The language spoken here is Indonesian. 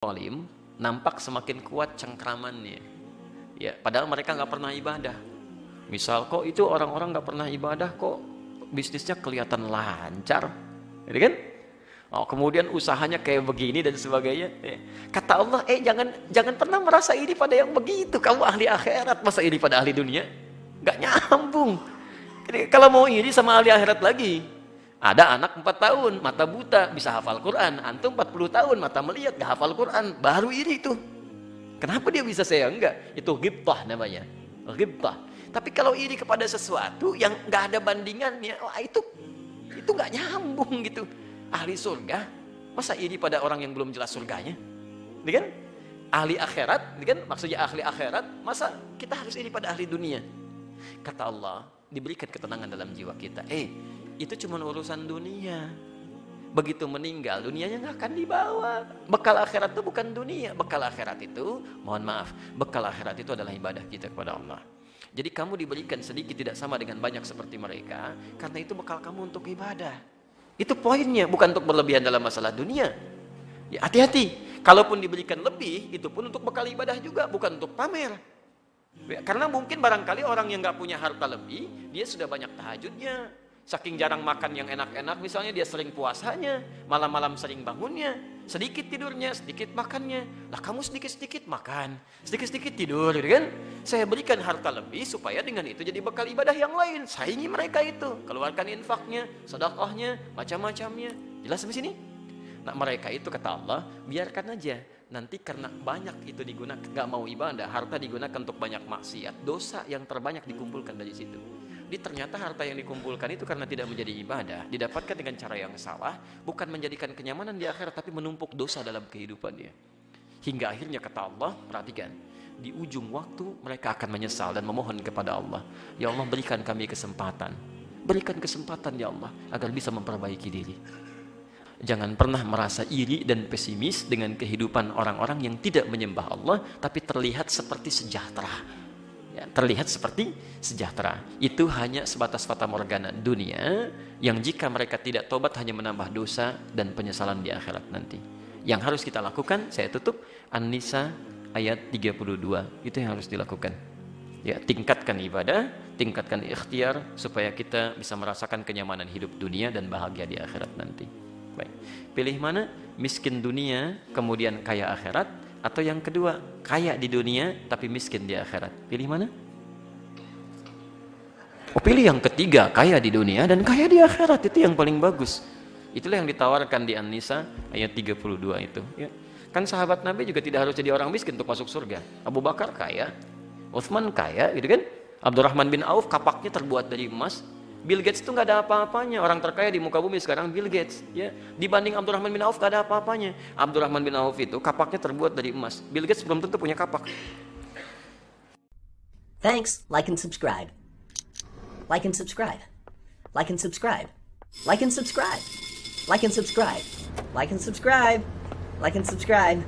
zalim nampak semakin kuat cengkramannya. Ya, padahal mereka nggak pernah ibadah. Misal kok itu orang-orang nggak pernah ibadah kok bisnisnya kelihatan lancar, gitu kan? Oh, kemudian usahanya kayak begini dan sebagainya. Kata Allah, jangan pernah merasa iri pada yang begitu. Kamu ahli akhirat, masa iri pada ahli dunia? Nggak nyambung. Jadi, kalau mau iri sama ahli akhirat lagi, ada anak 4 tahun, mata buta, bisa hafal Quran. Antum 40 tahun, mata melihat, gak hafal Quran. Baru iri itu. Kenapa dia bisa, saya enggak? Itu ghibtah namanya. Ghibtah. Tapi kalau iri kepada sesuatu yang gak ada bandingannya, wah itu gak nyambung gitu. Ahli surga, masa iri pada orang yang belum jelas surganya? Ini kan? Ahli akhirat, ini kan? Maksudnya ahli akhirat, masa kita harus iri pada ahli dunia? Kata Allah, diberikan ketenangan dalam jiwa kita. Itu cuma urusan dunia. Begitu meninggal, dunianya nggak akan dibawa. Bekal akhirat itu bukan dunia. Bekal akhirat itu, mohon maaf, bekal akhirat itu adalah ibadah kita kepada Allah. Jadi kamu diberikan sedikit tidak sama dengan banyak seperti mereka, karena itu bekal kamu untuk ibadah. Itu poinnya, bukan untuk berlebihan dalam masalah dunia. Ya, hati-hati. Kalaupun diberikan lebih, itu pun untuk bekal ibadah juga, bukan untuk pamer. Ya, karena mungkin barangkali orang yang nggak punya harta lebih, dia sudah banyak tahajudnya. Saking jarang makan yang enak-enak, misalnya dia sering puasanya, malam-malam sering bangunnya, sedikit tidurnya, sedikit makannya. Lah kamu sedikit-sedikit makan, sedikit-sedikit tidur, gitu kan? Saya berikan harta lebih supaya dengan itu jadi bekal ibadah yang lain. Saingi mereka itu, keluarkan infaknya, sedekahnya, macam-macamnya. Jelas sampai sini? Nah mereka itu kata Allah, biarkan aja. Nanti karena banyak itu digunakan, gak mau ibadah, harta digunakan untuk banyak maksiat, dosa yang terbanyak dikumpulkan dari situ. Jadi ternyata harta yang dikumpulkan itu karena tidak menjadi ibadah, didapatkan dengan cara yang salah, bukan menjadikan kenyamanan di akhirat, tapi menumpuk dosa dalam kehidupannya. Hingga akhirnya kata Allah, perhatikan, di ujung waktu mereka akan menyesal dan memohon kepada Allah, ya Allah berikan kami kesempatan, berikan kesempatan ya Allah, agar bisa memperbaiki diri. Jangan pernah merasa iri dan pesimis dengan kehidupan orang-orang yang tidak menyembah Allah, tapi terlihat seperti sejahtera. Ya, terlihat seperti sejahtera. Itu hanya sebatas fata morgana dunia, yang jika mereka tidak tobat hanya menambah dosa dan penyesalan di akhirat nanti. Yang harus kita lakukan, saya tutup, An-Nisa ayat 32. Itu yang harus dilakukan. Ya, tingkatkan ibadah, tingkatkan ikhtiar, supaya kita bisa merasakan kenyamanan hidup dunia dan bahagia di akhirat nanti. Baik. Pilih mana? Miskin dunia, kemudian kaya akhirat, atau yang kedua, kaya di dunia tapi miskin di akhirat. Pilih mana? Oh, pilih yang ketiga, kaya di dunia dan kaya di akhirat. Itu yang paling bagus. Itulah yang ditawarkan di An-Nisa ayat 32 itu. Ya. Kan sahabat Nabi juga tidak harus jadi orang miskin untuk masuk surga. Abu Bakar kaya, Utsman kaya, gitu kan? Abdurrahman bin Auf kapaknya terbuat dari emas. Bill Gates itu nggak ada apa-apanya. Orang terkaya di muka bumi sekarang Bill Gates, ya. Dibanding Abdurrahman bin Auf nggak ada apa-apanya. Abdurrahman bin Auf itu kapaknya terbuat dari emas. Bill Gates belum tentu punya kapak. Thanks. Like and subscribe. Like and subscribe. Like and subscribe. Like and subscribe. Like and subscribe. Like and subscribe. Like and subscribe.